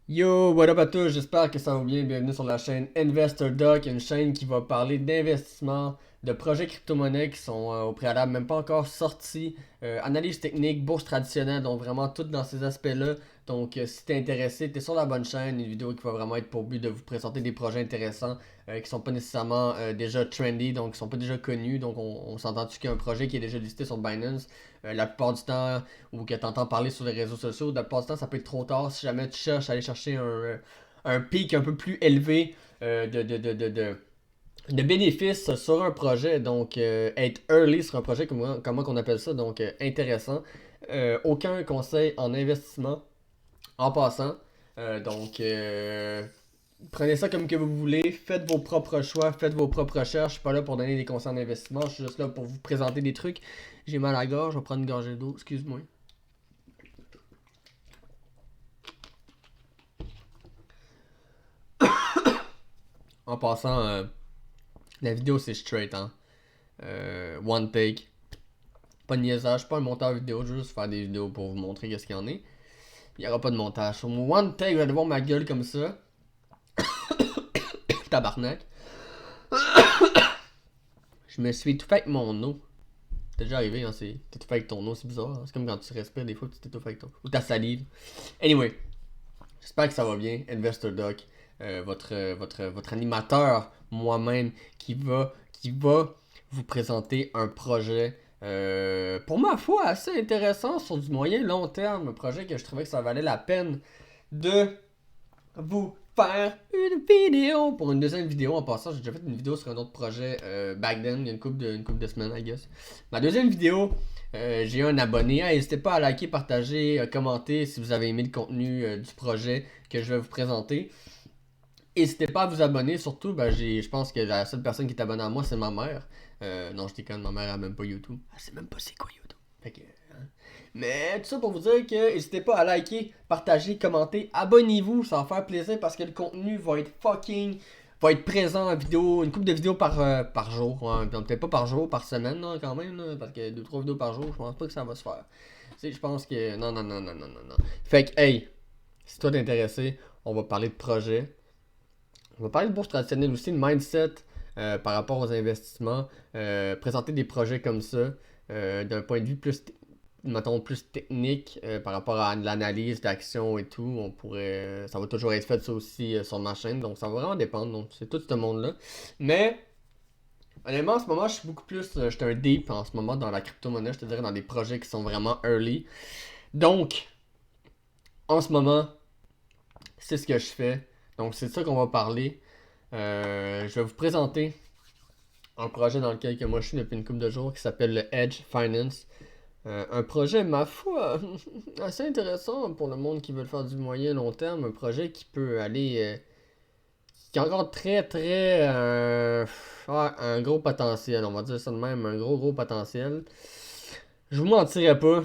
Yo, what up à tous, j'espère que ça va bien. Bienvenue sur la chaîne Investor Doc, une chaîne qui va parler d'investissement, de projets crypto-monnaies qui sont au préalable même pas encore sortis, analyse technique, bourse traditionnelle, donc vraiment tout dans ces aspects-là. Donc si t'es intéressé, t'es sur la bonne chaîne, une vidéo qui va vraiment être pour but de vous présenter des projets intéressants qui sont pas nécessairement déjà trendy, donc qui sont pas déjà connus. Donc on s'entend-tu qu'un projet qui est déjà listé sur Binance, la plupart du temps, ou que tu entends parler sur les réseaux sociaux, la plupart du temps, ça peut être trop tard si jamais tu cherches à aller chercher un pic un peu plus élevé de bénéfices sur un projet. Donc, être early sur un projet, comment qu'on appelle ça, donc intéressant. Aucun conseil en investissement en passant. Prenez ça comme que vous voulez, faites vos propres choix, faites vos propres recherches. Je suis pas là pour donner des conseils en investissement, je suis juste là pour vous présenter des trucs. J'ai mal à la gorge, je vais prendre une gorgée d'eau, excuse-moi. En passant, la vidéo c'est straight, hein. One take. Pas de niaisage, pas un monteur vidéo, je veux juste faire des vidéos pour vous montrer qu'est-ce qu'il y en est. Il n'y aura pas de montage. Sur mon one take, vous allez voir ma gueule comme ça. Tabarnak. Je me suis étouffé avec mon eau. C'est déjà arrivé, hein, c'est t'étouffer avec ton eau, c'est bizarre. Hein? C'est comme quand tu respires des fois, tu t'étouffes avec ton. Ou ta salive. Anyway, j'espère que ça va bien. Investor Doc, votre animateur, moi-même, qui va vous présenter un projet, pour ma foi, assez intéressant sur du moyen long terme. Un projet que je trouvais que ça valait la peine de vous faire une vidéo. Pour une deuxième vidéo, en passant, j'ai déjà fait une vidéo sur un autre projet back then, il y a une couple de semaines, I guess. Ma deuxième vidéo, j'ai eu un abonné. N'hésitez pas à liker, partager, commenter si vous avez aimé le contenu du projet que je vais vous présenter. N'hésitez pas à vous abonner, surtout, je pense que la seule personne qui est abonnée à moi, c'est ma mère. Non, je déconne, ma mère a même pas YouTube. Elle sait même pas c'est quoi YouTube. Fait que, hein. Mais tout ça pour vous dire que n'hésitez pas à liker, partager, commenter, abonnez-vous, ça va faire plaisir parce que le contenu va être présent en vidéo, une couple de vidéos par jour, ouais, peut-être pas par jour, par semaine là, quand même, là, parce que 2-3 vidéos par jour, je pense pas que ça va se faire. Je pense que non, non, non, non, non, non, non. Fait que, hey, si toi t'es intéressé, on va parler de projet. On va parler de bourse traditionnelle aussi, de mindset par rapport aux investissements, présenter des projets comme ça d'un point de vue plus, mettons, plus technique par rapport à l'analyse d'action et tout. On pourrait, ça va toujours être fait ça aussi sur ma chaîne, donc ça va vraiment dépendre. Donc c'est tout ce monde-là. Mais honnêtement, en ce moment, je suis beaucoup plus, je suis un deep en ce moment dans la crypto-monnaie, je te dirais dans des projets qui sont vraiment early. Donc, en ce moment, c'est ce que je fais. Donc c'est de ça qu'on va parler. Je vais vous présenter un projet dans lequel que moi je suis depuis une couple de jours qui s'appelle le Edge Finance. Un projet, ma foi, assez intéressant pour le monde qui veut le faire du moyen long terme. Un projet qui peut aller. Qui a encore ouais, un gros potentiel, on va dire ça de même, un gros potentiel. Je vous mentirai pas.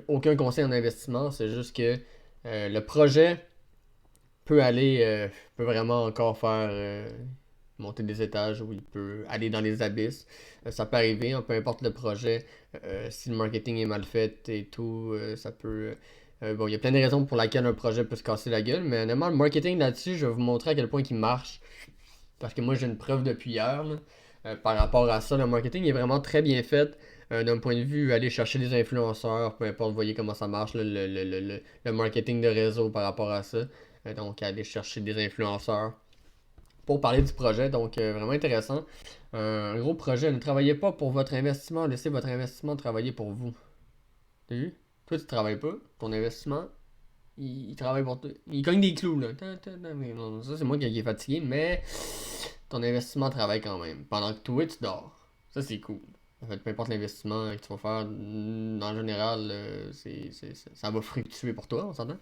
Aucun conseil en investissement, c'est juste que le projet peut aller, peut vraiment encore faire monter des étages où il peut aller dans les abysses. Ça peut arriver, hein, peu importe le projet. Si le marketing est mal fait et tout, ça peut. Bon, il y a plein de raisons pour lesquelles un projet peut se casser la gueule, mais honnêtement, le marketing là-dessus, je vais vous montrer à quel point il marche. Parce que moi, j'ai une preuve depuis hier là, par rapport à ça. Le marketing est vraiment très bien fait. D'un point de vue, aller chercher des influenceurs, peu importe, vous voyez comment ça marche, là, le marketing de réseau par rapport à ça. Donc, aller chercher des influenceurs pour parler du projet. Donc, vraiment intéressant. Un gros projet. Ne travaillez pas pour votre investissement. Laissez votre investissement travailler pour vous. T'as vu? Toi, tu travailles pas. Ton investissement, il travaille pour toi. Il cogne des clous, là. Non, ça, c'est moi qui est fatigué, mais ton investissement travaille quand même. Pendant que toi, tu dors. Ça, c'est cool. En fait, peu importe l'investissement que tu vas faire, en général, ça va fructuer pour toi, on s'entend?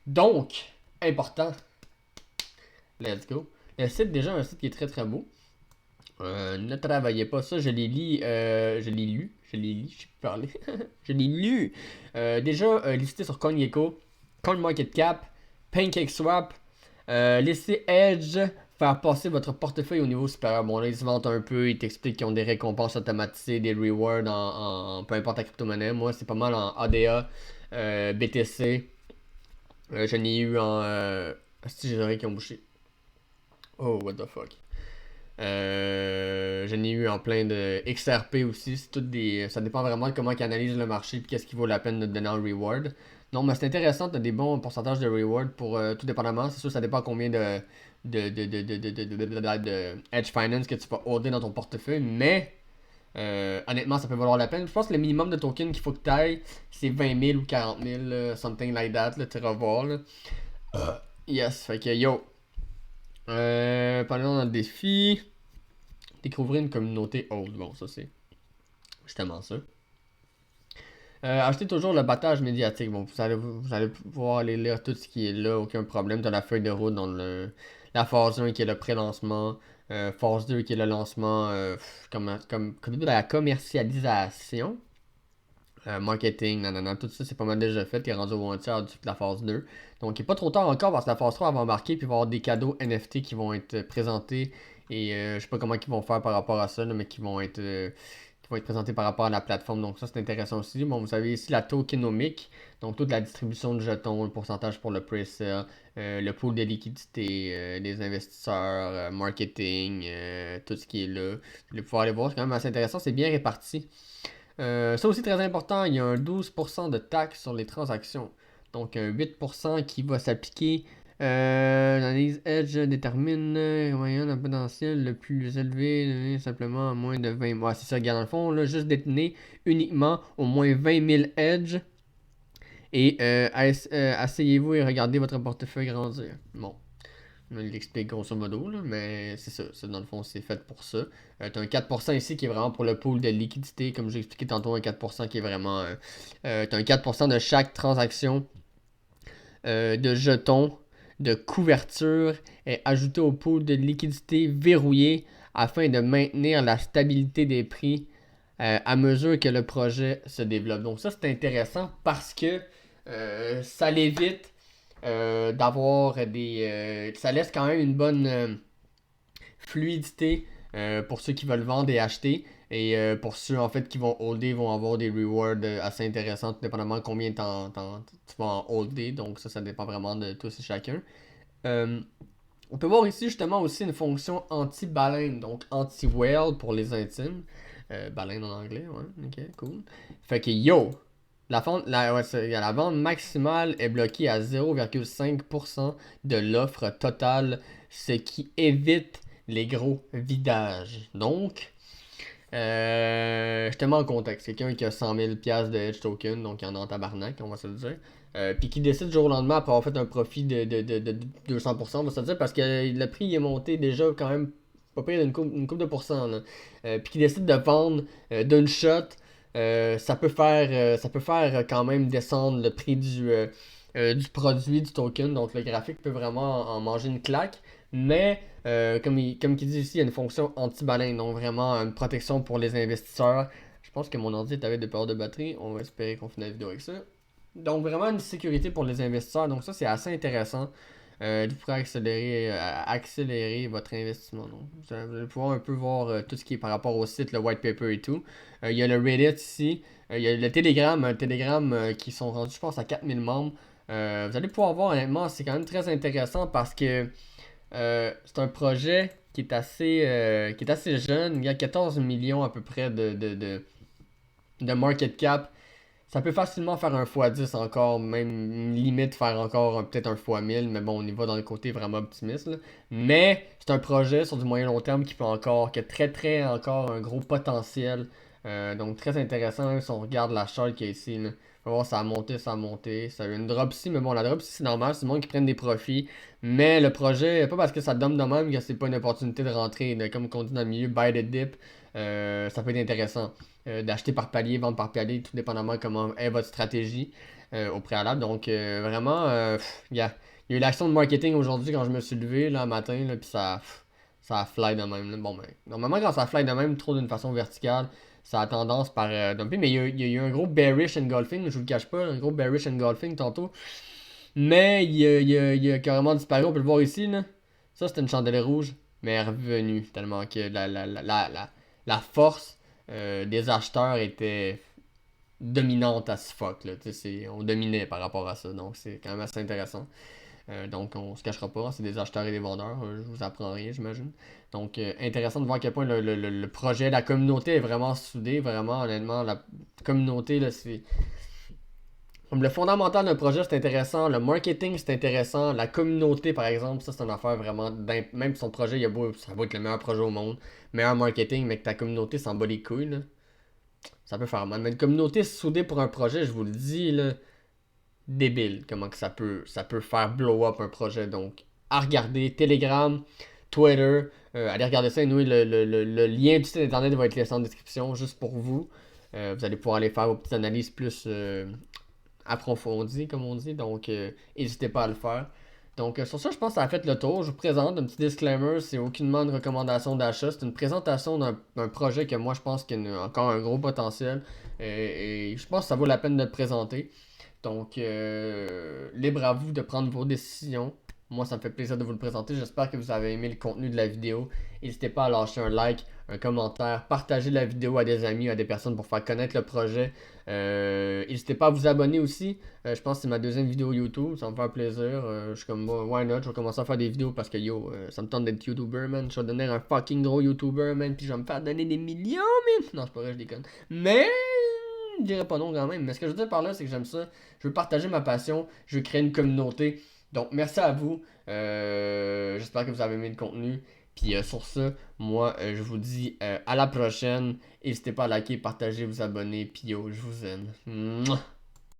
Donc, important, let's go. Le site, déjà, un site qui est très très beau. Ne travaillez pas ça, je l'ai lu, je sais plus parler. Je l'ai lu. Déjà, listé sur CoinGecko, CoinMarketCap, PancakeSwap, laissez Edge faire passer votre portefeuille au niveau supérieur. Bon, là, ils se vantent un peu, ils t'expliquent qu'ils ont des récompenses automatisées, des rewards peu importe la crypto-monnaie. Moi, c'est pas mal en ADA, BTC, J'en ai eu en... si j'ai les oreilles qui ont bouché. Oh, what the fuck. J'en ai eu en plein de XRP aussi. C'est tout des... Ça dépend vraiment de comment ils analysent le marché et qu'est-ce qui vaut la peine de te donner en reward. Non, mais c'est intéressant, t'as des bons pourcentages de reward pour tout dépendamment. C'est sûr, ça dépend combien de edge finance que tu vas holder dans ton portefeuille, mais honnêtement, ça peut valoir la peine. Je pense que le minimum de tokens qu'il faut que tu ailles, c'est 20 000 ou 40 000, something like that, tu vas voir. Là. Yes, fait que yo. Parlons dans le défi. Découvrir une communauté haute. Bon, ça c'est justement ça. Achetez toujours le battage médiatique. Bon, vous allez pouvoir aller lire tout ce qui est là, aucun problème. T'as la feuille de route dans la phase 1 qui est le pré-lancement. Phase 2 qui est le lancement comme de la commercialisation. Marketing, nanana, tout ça c'est pas mal déjà fait. T'es rendu au 1 tiers de la phase 2. Donc il n'est pas trop tard encore parce que la phase 3 va embarquer puis il va y avoir des cadeaux NFT qui vont être présentés. Et je sais pas comment ils vont faire par rapport à ça, là, mais qui vont être présentés par rapport à la plateforme. Donc ça c'est intéressant aussi. Bon, vous avez ici la tokenomic, donc toute la distribution de jetons, le pourcentage pour le pre-sale, le pool de liquidité des investisseurs, marketing, tout ce qui est là. Vous allez pouvoir aller voir, c'est quand même assez intéressant, c'est bien réparti. Ça aussi très important, il y a un 12% de taxe sur les transactions. Donc un 8% qui va s'appliquer. L'analyse Edge détermine le moyen de potentiel le plus élevé, simplement à moins de 20 mois. C'est ça, regarde, dans le fond, là, juste détenir uniquement au moins 20 000 Edge. Et asseyez-vous et regardez votre portefeuille grandir. Bon. On l'explique grosso modo, là, mais c'est ça. Dans le fond, c'est fait pour ça. Tu as un 4% ici qui est vraiment pour le pool de liquidité. Comme j'ai expliqué tantôt, un 4% qui est vraiment. Tu as un 4% de chaque transaction de jetons de couverture est ajouté au pool de liquidité verrouillé afin de maintenir la stabilité des prix à mesure que le projet se développe. Donc, ça, c'est intéressant parce que ça l'évite d'avoir des... ça laisse quand même une bonne fluidité pour ceux qui veulent vendre et acheter. Et pour ceux en fait qui vont holder, vont avoir des rewards assez intéressants, tout dépendamment de combien tu vas en holder. Donc ça dépend vraiment de tous et chacun. On peut voir ici justement aussi une fonction anti-baleine, donc anti-whale pour les intimes. Baleine en anglais, ouais, ok, cool. Fait que yo, la vente maximale est bloquée à 0,5% de l'offre totale, ce qui évite les gros vidages. Donc, je te mets en contexte. Quelqu'un qui a 100 000$ de Edge Token, donc il en a en tabarnak, on va se le dire. Puis qui décide du jour au lendemain, après avoir fait un profit de 200%, on va se le dire, parce que le prix est monté déjà quand même pas pire d'une couple de pourcents. Puis qui décide de vendre d'une shot, ça peut faire quand même descendre le prix du produit, du token. Donc le graphique peut vraiment en manger une claque. Mais comme il dit ici, il y a une fonction anti-baleine, donc vraiment une protection pour les investisseurs. Je pense que mon ordi est avec des peurs de batterie. On va espérer qu'on finisse la vidéo avec ça. Donc vraiment une sécurité pour les investisseurs. Donc ça c'est assez intéressant. Vous pourrez accélérer votre investissement. Donc, vous allez pouvoir un peu voir tout ce qui est par rapport au site, le white paper et tout. Il y a le Reddit ici. Il y a le Telegram qui sont rendus, je pense, à 4000 membres. Vous allez pouvoir voir, honnêtement, c'est quand même très intéressant parce que c'est un projet qui est assez jeune. Il y a 14 millions à peu près de market cap. Ça peut facilement faire un x10 encore, même limite faire encore peut-être un x1000, mais bon, on y va dans le côté vraiment optimiste. Là. Mais c'est un projet sur du moyen long terme qui a très très encore un gros potentiel. Donc très intéressant, hein, si on regarde la charte qui est ici. Là. On va voir, ça a monté, ça a monté. Ça a eu une drop ici, mais bon, la drop ici c'est normal, c'est le monde qui prenne des profits. Mais le projet, pas parce que ça donne de même que c'est pas une opportunité de rentrer. Là, comme on dit dans le milieu, buy the dip, ça peut être intéressant. D'acheter par palier, vendre par palier, tout dépendamment comment est votre stratégie au préalable. Donc vraiment, il y a eu l'action de marketing aujourd'hui quand je me suis levé là, matin, là, puis ça a fly de même. Là. Bon, ben, normalement, quand ça fly de même, trop d'une façon verticale, ça a tendance par dumper. Mais il y a eu un gros bearish engulfing, je vous le cache pas, un gros bearish engulfing tantôt. Mais il a carrément disparu, on peut le voir ici. Là. Ça, c'était une chandelle rouge, mais elle est revenue tellement que la force des acheteurs était dominante à ce fuck, là. On dominait par rapport à ça, donc c'est quand même assez intéressant. Donc on se cachera pas, c'est des acheteurs et des vendeurs, je vous apprends rien, j'imagine. Donc intéressant de voir à quel point le projet, la communauté est vraiment soudée, vraiment honnêtement, la communauté, là, c'est... Comme le fondamental d'un projet, c'est intéressant, le marketing, c'est intéressant, la communauté, par exemple, ça, c'est une affaire vraiment... Même son projet, ça va être le meilleur projet au monde, meilleur marketing, mais que ta communauté s'en bat les couilles, là, ça peut faire mal. Mais une communauté soudée pour un projet, je vous le dis, là, débile comment que ça peut faire blow up un projet. Donc, à regarder, Telegram, Twitter, allez regarder ça. Et nous, le lien du site internet va être laissé en description juste pour vous. Vous allez pouvoir aller faire vos petites analyses plus approfondies, comme on dit. Donc, n'hésitez pas à le faire. Donc, sur ça, je pense que ça a fait le tour. Je vous présente un petit disclaimer. C'est aucunement une recommandation d'achat. C'est une présentation d'un projet que moi, je pense qu'il y a encore un gros potentiel. Et je pense que ça vaut la peine de le présenter. Donc, libre à vous de prendre vos décisions. Moi, ça me fait plaisir de vous le présenter. J'espère que vous avez aimé le contenu de la vidéo. N'hésitez pas à lâcher un like, un commentaire, partager la vidéo à des amis, à des personnes pour faire connaître le projet. N'hésitez pas à vous abonner aussi. Je pense que c'est ma deuxième vidéo YouTube. Ça va me faire plaisir. Je suis comme, why not? Je vais commencer à faire des vidéos parce que ça me tente d'être YouTuber, man. Je vais devenir un fucking gros YouTuber, man. Puis je vais me faire donner des millions, man. Non, c'est pas vrai, je déconne. Mais je dirais pas non quand même. Mais ce que je veux dire par là, c'est que j'aime ça. Je veux partager ma passion. Je veux créer une communauté. Donc, merci à vous. J'espère que vous avez aimé le contenu. Puis sur ce, moi, je vous dis à la prochaine. N'hésitez pas à liker, partager, vous abonner. Puis je vous aime. Mouah.